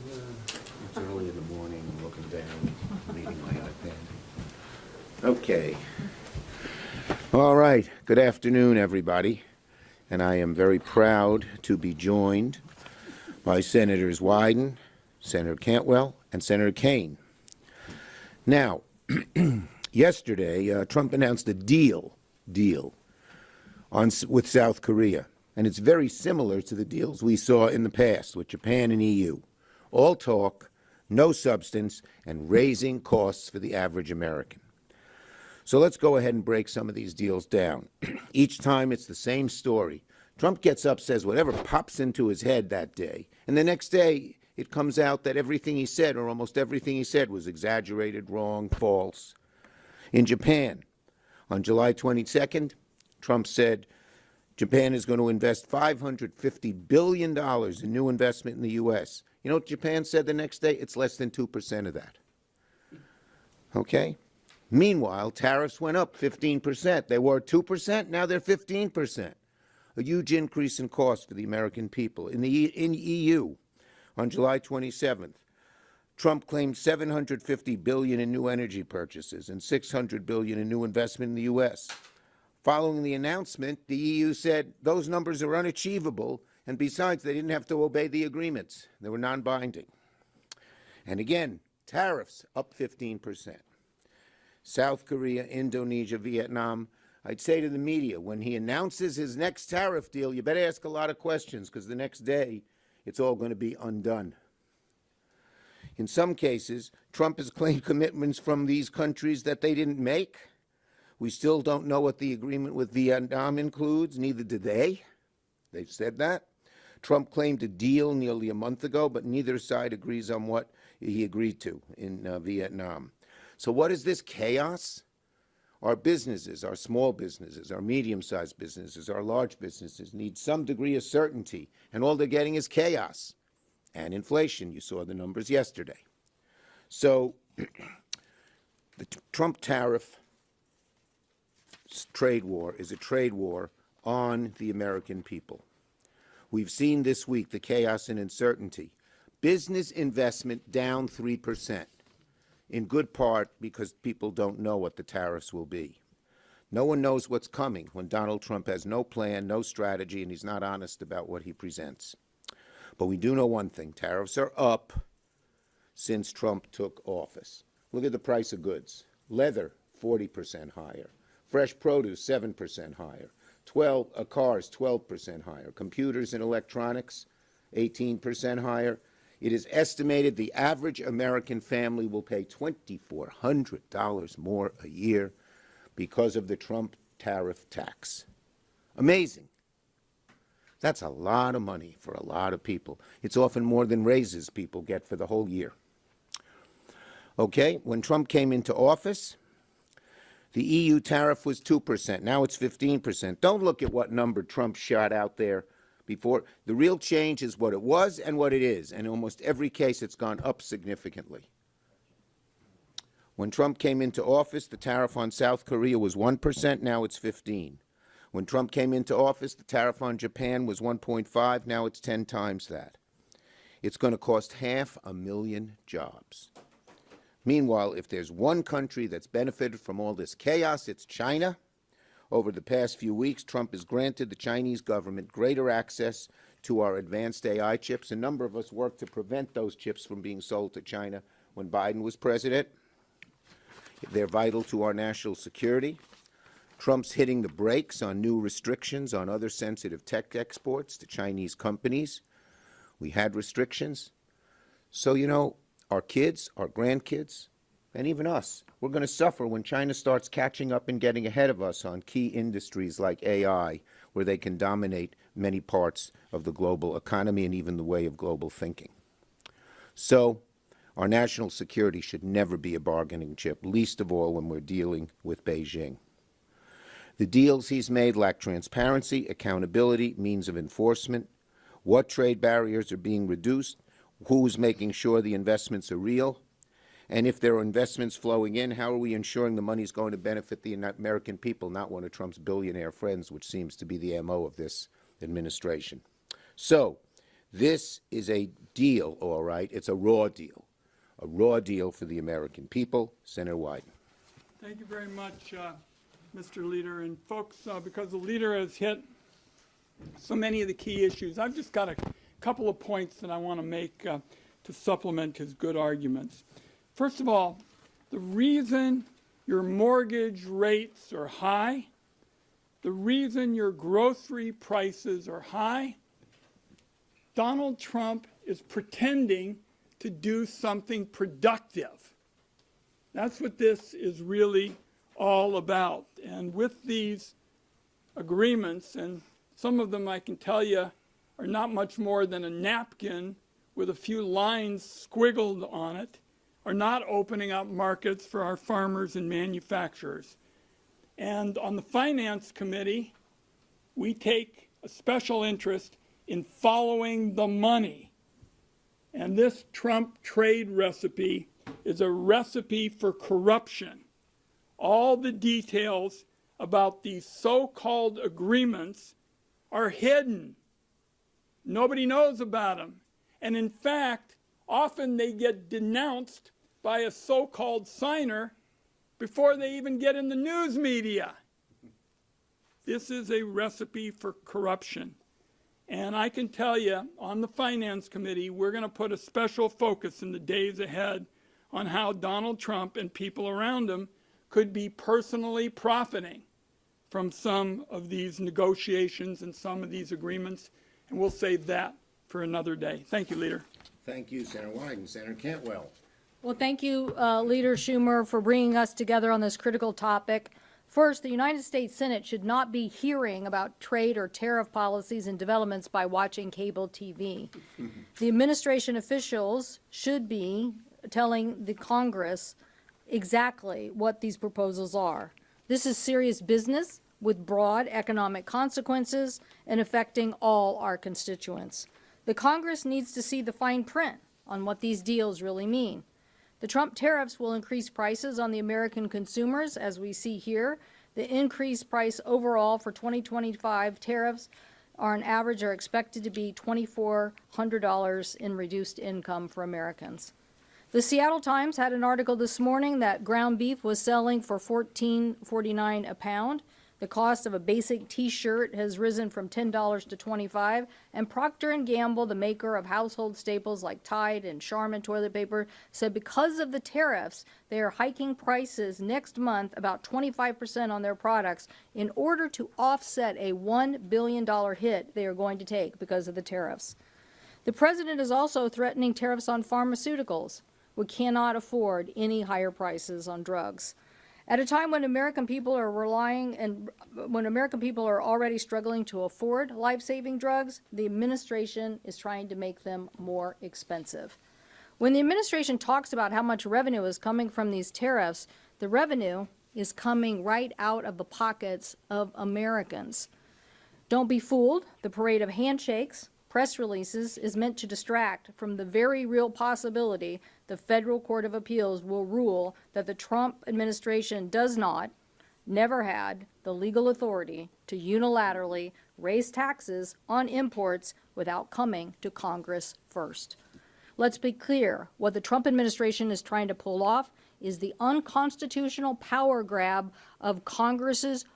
It's early in the morning, I'm looking down, reading my iPad. Okay. All right. Good afternoon, everybody. And I am very proud to be joined by Senators Wyden, Senator Cantwell, and Senator Kaine. Now, yesterday, Trump announced a deal with South Korea. And it's very similar to the deals we saw in the past with Japan and EU. All talk, no substance, and raising costs for the average American. So let's go ahead and break some of these deals down. Each time it's the same story. Trump gets up, says whatever pops into his head that day, and the next day it comes out that everything he said, or almost everything he said, was exaggerated, wrong, false. In Japan, on July 22nd, Trump said Japan is going to invest $550 billion in new investment in the U.S. You know what Japan said the next day? It's less than 2% of that. Okay? Meanwhile, tariffs went up 15%. They were 2%, now they're 15%. A huge increase in cost for the American people. In EU, on July 27th, Trump claimed $750 billion in new energy purchases and $600 billion in new investment in the U.S. Following the announcement, the EU said those numbers are unachievable, and besides, they didn't have to obey the agreements. They were non-binding. And again, tariffs up 15%. South Korea, Indonesia, Vietnam. I'd say to the media, when he announces his next tariff deal, you better ask a lot of questions, because the next day, it's all going to be undone. In some cases, Trump has claimed commitments from these countries that they didn't make. We still don't know what the agreement with Vietnam includes, neither do they. They've said that. Trump claimed a deal nearly a month ago, but neither side agrees on what he agreed to in Vietnam. So what is this chaos? Our businesses, our small businesses, our medium-sized businesses, our large businesses need some degree of certainty, and all they're getting is chaos and inflation. You saw the numbers yesterday. So the Trump tariff trade war is a trade war on the American people. We've seen this week the chaos and uncertainty. Business investment down 3%, in good part because people don't know what the tariffs will be. No one knows what's coming when Donald Trump has no plan, no strategy, and he's not honest about what he presents. But we do know one thing. Tariffs are up since Trump took office. Look at the price of goods. Leather, 40% higher. Fresh produce, 7% higher. Cars, 12% higher. Computers and electronics, 18% higher. It is estimated the average American family will pay $2,400 more a year because of the Trump tariff tax. Amazing. That's a lot of money for a lot of people. It's often more than raises people get for the whole year. Okay, when Trump came into office, the EU tariff was 2%. Now it's 15%. Don't look at what number Trump shot out there before. The real change is what it was and what it is. And in almost every case, it's gone up significantly. When Trump came into office, the tariff on South Korea was 1%. Now it's 15%. When Trump came into office, the tariff on Japan was 1.5%. Now it's 10 times that. It's going to cost 500,000 jobs. Meanwhile, if there's one country that's benefited from all this chaos, it's China. Over the past few weeks, Trump has granted the Chinese government greater access to our advanced AI chips. A number of us worked to prevent those chips from being sold to China when Biden was president. They're vital to our national security. Trump's hitting the brakes on new restrictions on other sensitive tech exports to Chinese companies. We had restrictions. So, you know, our kids, our grandkids, and even us, we're going to suffer when China starts catching up and getting ahead of us on key industries like AI, where they can dominate many parts of the global economy and even the way of global thinking. So our national security should never be a bargaining chip, least of all when we're dealing with Beijing. The deals he's made lack transparency, accountability, means of enforcement, what trade barriers are being reduced, who's making sure the investments are real, and if there are investments flowing in, how are we ensuring the money is going to benefit the American people, not one of Trump's billionaire friends, which seems to be the MO of this administration. So This is a deal, all right. It's a raw deal for the American people. Senator Wyden. Thank you very much, Mr. Leader. And folks, because the leader has hit so many of the key issues, I've just got a couple of points that I want to make to supplement his good arguments. First of all, the reason your mortgage rates are high, the reason your grocery prices are high, Donald Trump is pretending to do something productive. That's what this is really all about. And with these agreements, and some of them I can tell you are not much more than a napkin with a few lines squiggled on it, are not opening up markets for our farmers and manufacturers. And on the Finance Committee, we take a special interest in following the money. And this Trump trade recipe is a recipe for corruption. All the details about these so-called agreements are hidden. Nobody knows about them. And in fact, often they get denounced by a so-called signer before they even get in the news media. This is a recipe for corruption. And I can tell you, on the Finance Committee, we're going to put a special focus in the days ahead on how Donald Trump and people around him could be personally profiting from some of these negotiations and some of these agreements. And we'll save that for another day. Thank you, Leader. Thank you, Senator Wyden. Senator Cantwell. Well, thank you, Leader Schumer, for bringing us together on this critical topic. First, the United States Senate should not be hearing about trade or tariff policies and developments by watching cable TV. The administration officials should be telling the Congress exactly what these proposals are. This is serious business with broad economic consequences and affecting all our constituents. The Congress needs to see the fine print on what these deals really mean. The Trump tariffs will increase prices on the American consumers, as we see here. The increased price overall for 2025 tariffs on average are expected to be $2,400 in reduced income for Americans. The Seattle Times had an article this morning that ground beef was selling for $14.49 a pound. The cost of a basic T-shirt has risen from $10 to $25, and Procter & Gamble, the maker of household staples like Tide and Charmin toilet paper, said because of the tariffs, they are hiking prices next month about 25% on their products in order to offset a $1 billion hit they are going to take because of the tariffs. The president is also threatening tariffs on pharmaceuticals. We cannot afford any higher prices on drugs. At a time when American people are already struggling to afford life-saving drugs, the administration is trying to make them more expensive. When the administration talks about how much revenue is coming from these tariffs, the revenue is coming right out of the pockets of Americans. Don't be fooled. The parade of handshakes, press releases is meant to distract from the very real possibility the Federal Court of Appeals will rule that the Trump administration does not, never had, the legal authority to unilaterally raise taxes on imports without coming to Congress first. Let's be clear, what the Trump administration is trying to pull off is the unconstitutional power grab of Congress's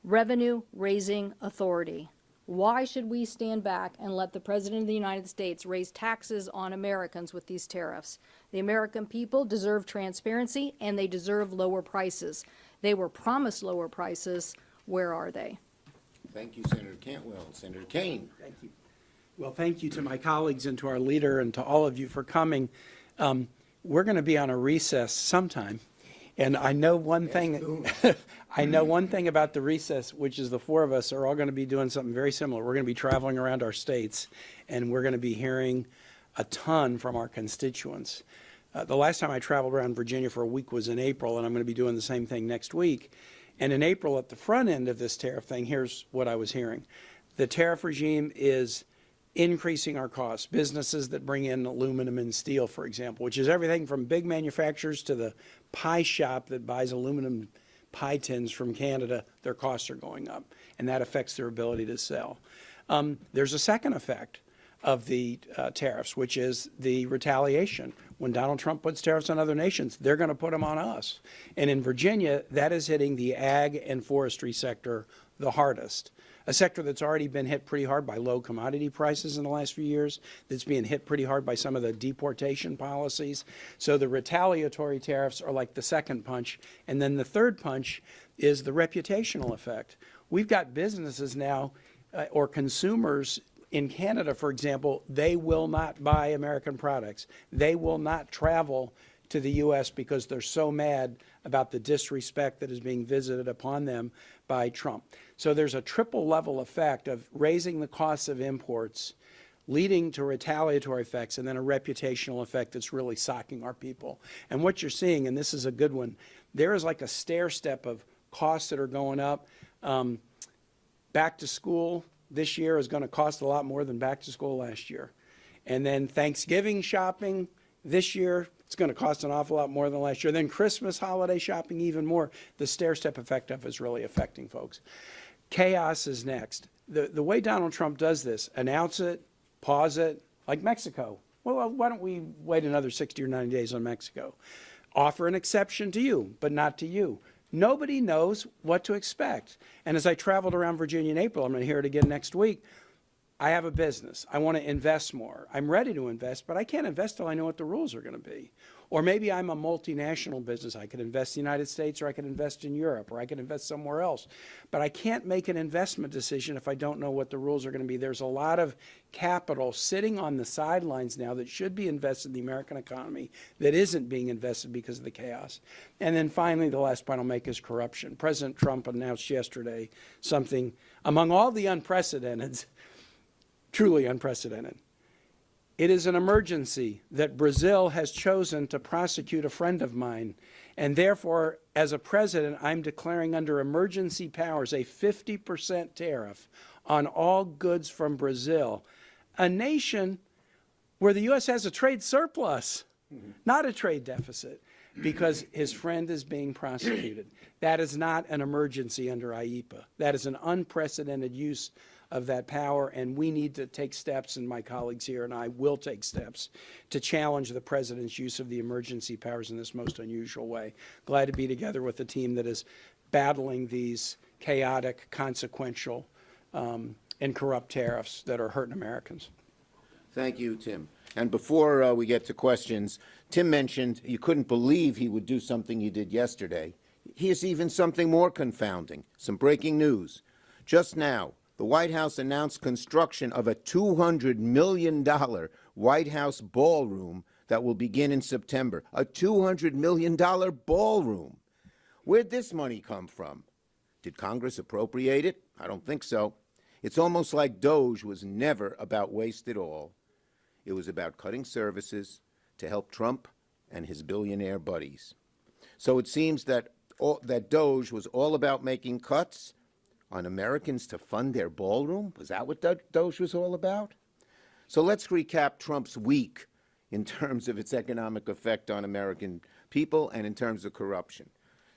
revenue-raising authority. Why should we stand back and let the President of the United States raise taxes on Americans with these tariffs? The American people deserve transparency, and they deserve lower prices. They were promised lower prices. Where are they? Thank you, Senator Cantwell. Senator Kaine. Thank you. Well, thank you to my colleagues and to our leader and to all of you for coming. We're going to be on a recess sometime. And I know one thing. I know one thing about the recess, which is the four of us are all going to be doing something very similar. We're going to be traveling around our states, and we're going to be hearing a ton from our constituents. The last time I traveled around Virginia for a week was in April, and I'm going to be doing the same thing next week. And in April, at the front end of this tariff thing, here's what I was hearing. The tariff regime is increasing our costs. Businesses that bring in aluminum and steel, for example, which is everything from big manufacturers to the pie shop that buys aluminum pie tins from Canada, their costs are going up, and that affects their ability to sell. There's a second effect. of the tariffs, which is the retaliation. When Donald Trump puts tariffs on other nations, they're going to put them on us. And in Virginia, that is hitting the ag and forestry sector the hardest. A sector that's already been hit pretty hard by low commodity prices in the last few years, that's being hit pretty hard by some of the deportation policies. So the retaliatory tariffs are like the second punch. And then the third punch is the reputational effect. We've got businesses now, or consumers in Canada, for example, they will not buy American products. They will not travel to the U.S. because they're so mad about the disrespect that is being visited upon them by Trump. So there's a triple level effect of raising the costs of imports, leading to retaliatory effects, and then a reputational effect that's really socking our people. And what you're seeing, and this is a good one, there is like a stair step of costs that are going up. Back to school this year is going to cost a lot more than back to school last year. And then Thanksgiving shopping this year, it's going to cost an awful lot more than last year. Then Christmas holiday shopping even more. The stair-step effect of it is really affecting folks. Chaos is next. The way Donald Trump does this, announce it, pause it, like Mexico. Well, why don't we wait another 60 or 90 days on Mexico? Offer an exception to you, but not to you. Nobody knows what to expect. And as I traveled around Virginia in April, I'm going to hear it again next week, I have a business. I want to invest more. I'm ready to invest, but I can't invest till I know what the rules are going to be. Or maybe I'm a multinational business. I could invest in the United States, or I could invest in Europe, or I could invest somewhere else. But I can't make an investment decision if I don't know what the rules are going to be. There's a lot of capital sitting on the sidelines now that should be invested in the American economy that isn't being invested because of the chaos. And then finally, the last point I'll make is corruption. President Trump announced yesterday something among all the unprecedented, truly unprecedented. It is an emergency that Brazil has chosen to prosecute a friend of mine. And therefore, as a president, I'm declaring under emergency powers a 50% tariff on all goods from Brazil, a nation where the U.S. has a trade surplus, not a trade deficit, because his friend is being prosecuted. That is not an emergency under IEPA. That is an unprecedented use of that power, and we need to take steps, and my colleagues here and I will take steps to challenge the president's use of the emergency powers in this most unusual way. Glad to be together with a team that is battling these chaotic, consequential, and corrupt tariffs that are hurting Americans. Thank you, Tim. And before we get to questions, Tim mentioned you couldn't believe he would do something he did yesterday. Here's even something more confounding. Some breaking news. Just now, the White House announced construction of a $200 million White House ballroom that will begin in September. A $200 million ballroom. Where'd this money come from? Did Congress appropriate it? I don't think so. It's almost like Doge was never about waste at all. It was about cutting services to help Trump and his billionaire buddies. So it seems that Doge was all about making cuts on Americans to fund their ballroom? Was that what Doge was all about? So let's recap Trump's week in terms of its economic effect on American people and in terms of corruption.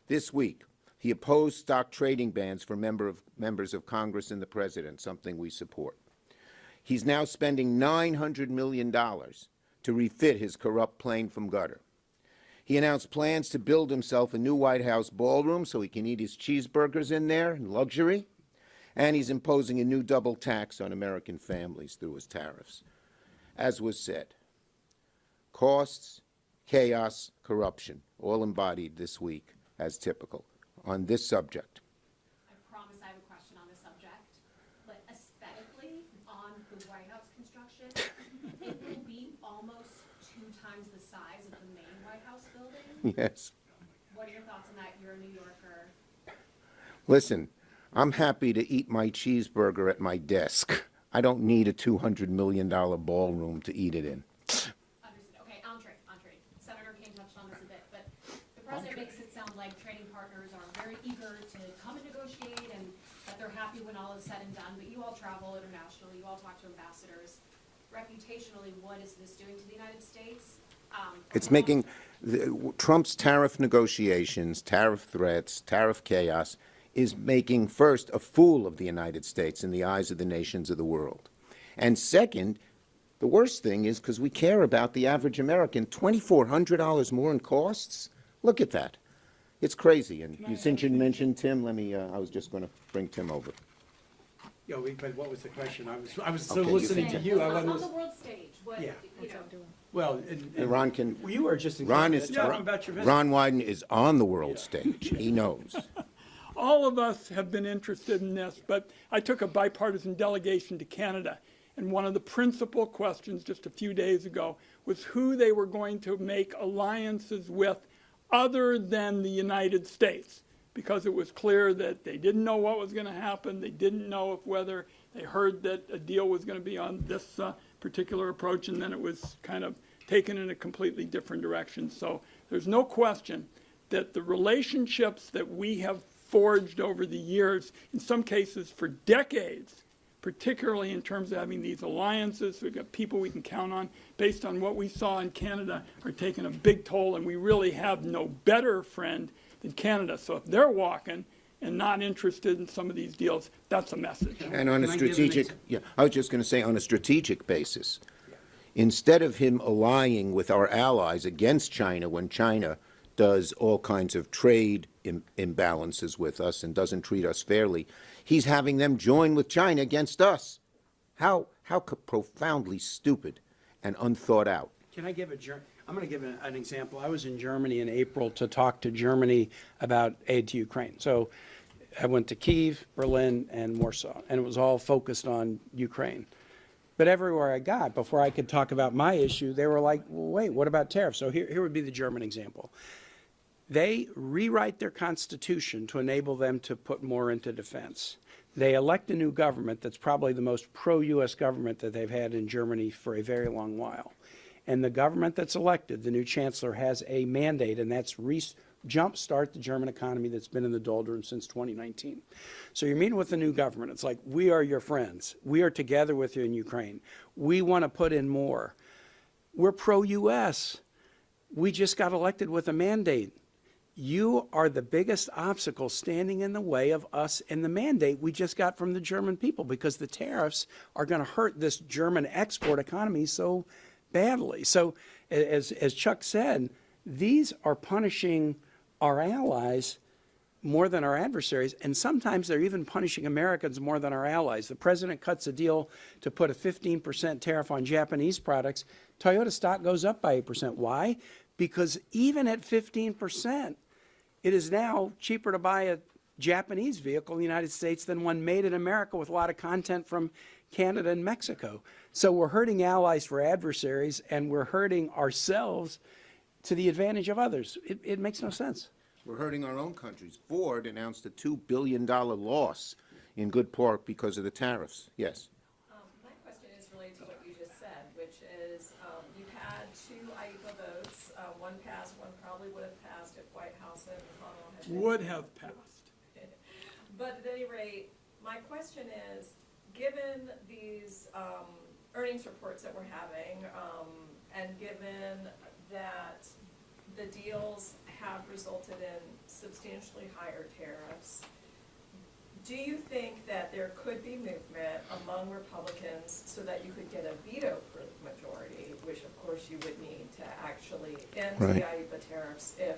This week, he opposed stock trading bans for members of Congress and the president, something we support. He's now spending $900 million to refit his corrupt plane from gutter. He announced plans to build himself a new White House ballroom so he can eat his cheeseburgers in there in luxury. And he's imposing a new double tax on American families through his tariffs. As was said, costs, chaos, corruption, all embodied this week as typical on this subject. I promise I have a question on this subject, but aesthetically, on the White House construction, it will be almost 2 times the size of the main White House building. Yes. What are your thoughts on that? You're a New Yorker. Listen, I'm happy to eat my cheeseburger at my desk. I don't need a $200 million ballroom to eat it in. Understood. Okay, entree. Senator King touched on this a bit, but the president makes it sound like trading partners are very eager to come and negotiate and that they're happy when all is said and done, but you all travel internationally, you all talk to ambassadors. Reputationally, what is this doing to the United States? It's making Trump's tariff negotiations, tariff threats, tariff chaos is making, first, a fool of the United States in the eyes of the nations of the world. And second, The worst thing is because we care about the average American, $2,400 more in costs? Look at that. It's crazy. And since you mentioned Tim, let me, I was just going to bring Tim over. Yeah, but what was the question? I was still Okay, you listening to can- you. I On wasn't the listening. world stage, what, Yeah. you know. Well, And Ron can, well, you are just Ron is, talking about your business. Ron Wyden is on the world stage. He knows. All of us have been interested in this, but I took a bipartisan delegation to Canada, and one of the principal questions just a few days ago was who they were going to make alliances with other than the United States, because it was clear that they didn't know what was going to happen. They didn't know if whether they heard that a deal was going to be on this particular approach, and then it was kind of taken in a completely different direction. So there's no question that the relationships that we have forged over the years, in some cases for decades, particularly in terms of having these alliances, we've got people we can count on, based on what we saw in Canada, are taking a big toll, and we really have no better friend than Canada. So if they're walking and not interested in some of these deals, that's a message. And on a Can I give an strategic, yeah, I was just going to say, on a strategic basis, instead of him allying with our allies against China when China does all kinds of trade imbalances with us and doesn't treat us fairly, he's having them join with China against us. How profoundly stupid and unthought out. Can I give I'm going to give an example. I was in Germany in April to talk to Germany about aid to Ukraine. So I went to Kyiv, Berlin, and Warsaw, and it was all focused on Ukraine. But everywhere I got, before I could talk about my issue, they were like, well, wait, what about tariffs? So here would be the German example. They rewrite their constitution to enable them to put more into defense. They elect a new government that's probably the most pro-U.S. government that they've had in Germany for a very long while. And the government that's elected, the new chancellor, has a mandate, and that's jumpstart the German economy that's been in the doldrums since 2019. So you're meeting with the new government. It's like, we are your friends. We are together with you in Ukraine. We want to put in more. We're pro-U.S. We just got elected with a mandate. You are the biggest obstacle standing in the way of us and the mandate we just got from the German people, because the tariffs are going to hurt this German export economy so badly. So as Chuck said, these are punishing our allies more than our adversaries, and sometimes they're even punishing Americans more than our allies. The president cuts a deal to put a 15% tariff on Japanese products. Toyota stock goes up by 8%. Why? Because even at 15%, it is now cheaper to buy a Japanese vehicle in the United States than one made in America with a lot of content from Canada and Mexico. So we're hurting allies for adversaries, and we're hurting ourselves to the advantage of others. It makes no sense. We're hurting our own countries. Ford announced a $2 billion loss in good part because of the tariffs. Yes. My question is related to what you just said, which is you've had two IEPA votes. One passed, one probably would have passed if White House and McConnell had been. Would have passed. But at any rate, my question is, given these earnings reports that we're having, and given that the deals have resulted in substantially higher tariffs, do you think that there could be movement among Republicans so that you could get a veto-proof majority, which of course you would need to actually end the IEPA tariffs if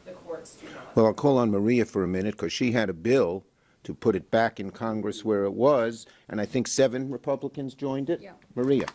the courts do not? Well, I'll call on Maria for a minute because she had a bill to put it back in Congress where it was, and I think 7 Republicans joined it. Yeah. Maria.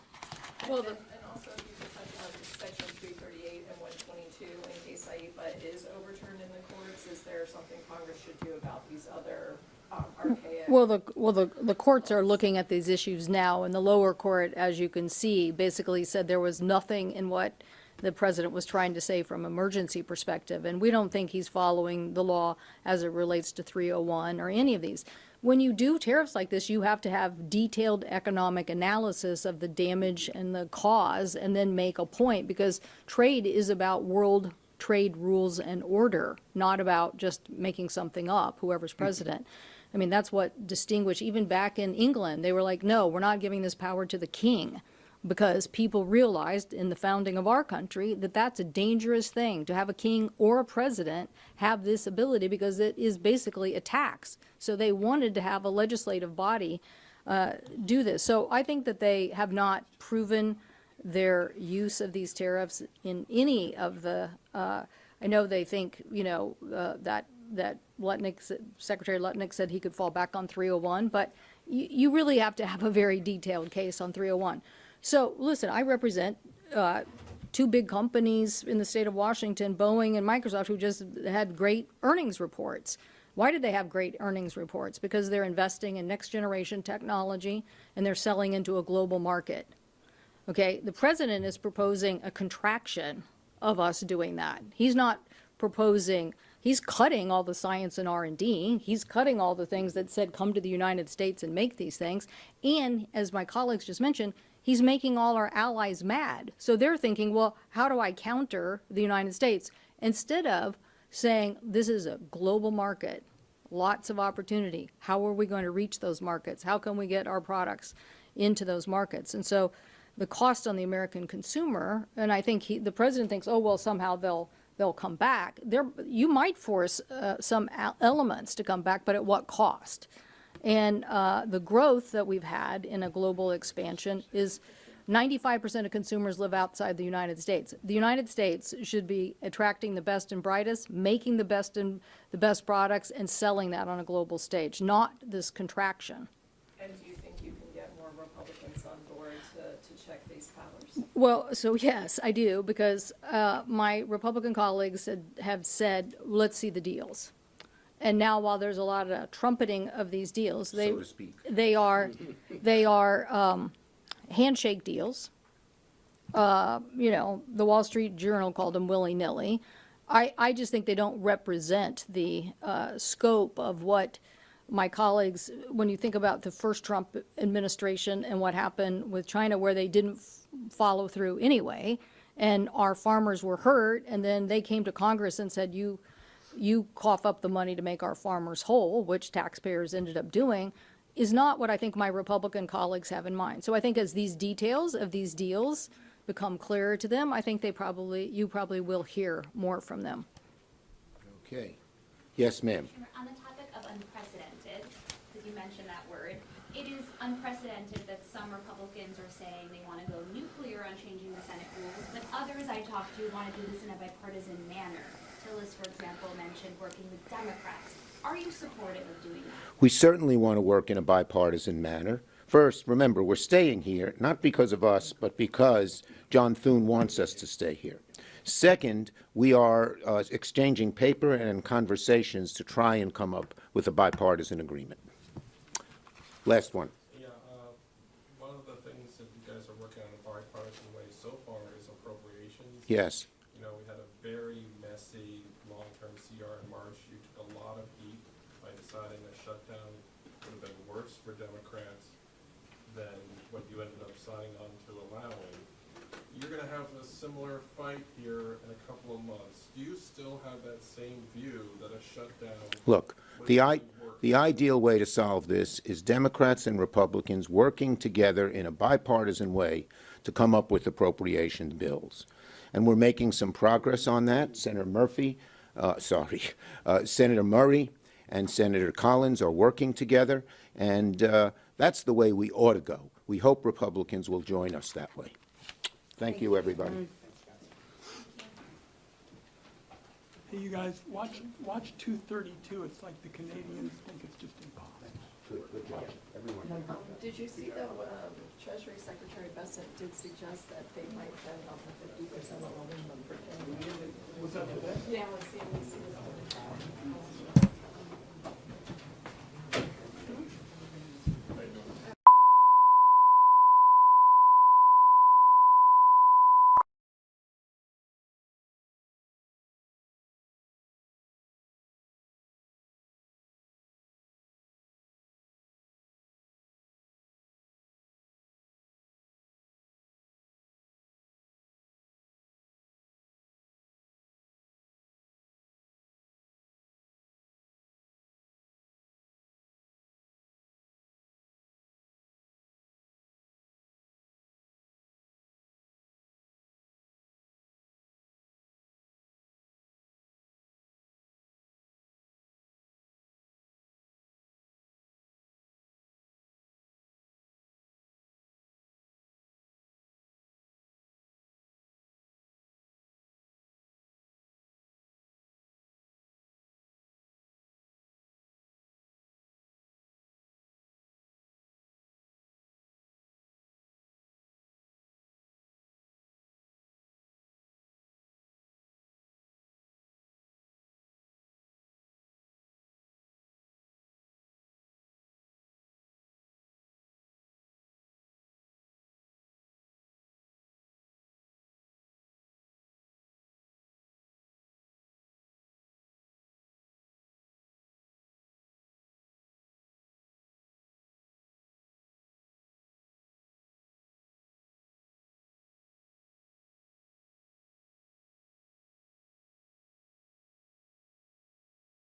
Well, And also, if you could touch on section 338 and 122, in case IEPA is overturned in the courts, is there something Congress should do about these other archaic? Well, the courts are looking at these issues now, and the lower court, as you can see, basically said there was nothing in what the president was trying to say from emergency perspective, and we don't think he's following the law as it relates to 301 or any of these. When you do tariffs like this, you have to have detailed economic analysis of the damage and the cause, and then make a point, because trade is about world trade rules and order, not about just making something up, whoever's president. I mean, that's what distinguished, even back in England, they were like, no, we're not giving this power to the king, because people realized in the founding of our country that that's a dangerous thing to have a king or a president have this ability, because it is basically a tax. So they wanted to have a legislative body do this. So I think that they have not proven their use of these tariffs in any of the, I know they think, that Secretary Lutnick said he could fall back on 301, but you really have to have a very detailed case on 301. So listen, I represent two big companies in the state of Washington, Boeing and Microsoft, who just had great earnings reports. Why did they have great earnings reports? Because they're investing in next generation technology and they're selling into a global market. Okay, the president is proposing a contraction of us doing that. He's not proposing, he's cutting all the science and R&D. He's cutting all the things that said come to the United States and make these things. And as my colleagues just mentioned, he's making all our allies mad. So they're thinking, well, how do I counter the United States? Instead of saying, this is a global market, lots of opportunity. How are we going to reach those markets? How can we get our products into those markets? And so the cost on the American consumer, and I think the president thinks, oh, well, somehow they'll come back. You might force some elements to come back, but at what cost? And the growth that we've had in a global expansion is 95% of consumers live outside the United States. The United States should be attracting the best and brightest, making the best and the best products, and selling that on a global stage, not this contraction. And do you think you can get more Republicans on board to check these powers? Well, so yes, I do, because my Republican colleagues have said, let's see the deals. And now, while there's a lot of trumpeting of these deals, So to speak. they are handshake deals. The Wall Street Journal called them willy-nilly. I just think they don't represent the scope of what my colleagues, when you think about the first Trump administration and what happened with China, where they didn't follow through anyway, and our farmers were hurt, and then they came to Congress and said, you cough up the money to make our farmers whole, which taxpayers ended up doing, is not what I think my Republican colleagues have in mind. So I think as these details of these deals become clearer to them, I think you probably will hear more from them. Okay. Yes, ma'am. On the topic of unprecedented, because you mentioned that word, it is unprecedented that some Republicans are saying they want to go nuclear on changing the Senate rules, but others I talked to want to do this in a bipartisan manner. Tillis, for example, mentioned working with Democrats. Are you supportive of doing that? We certainly want to work in a bipartisan manner. First, remember, we're staying here, not because of us, but because John Thune wants us to stay here. Second, we are exchanging paper and conversations to try and come up with a bipartisan agreement. Last one. Yeah, one of the things that you guys are working on in a bipartisan way so far is appropriations. Yes. You know, we had a very messy long-term CR in March. You took a lot of heat by deciding a shutdown would have been worse for Democrats than what you ended up signing on to allowing. You're going to have a similar fight here in a couple of months. Do you still have that same view that a shutdown Look, would work? the ideal way to solve this is Democrats and Republicans working together in a bipartisan way to come up with appropriation bills. And we're making some progress on that. Senator Murray and Senator Collins are working together, and that's the way we ought to go. We hope Republicans will join us that way. Thank you, everybody. Hey, you guys, watch 232. It's like the Canadians think it's just impossible. Did you see that Treasury Secretary Bessent did suggest that they might bend on the 50% of aluminum for 10 years? Was that today? Yeah, let's see.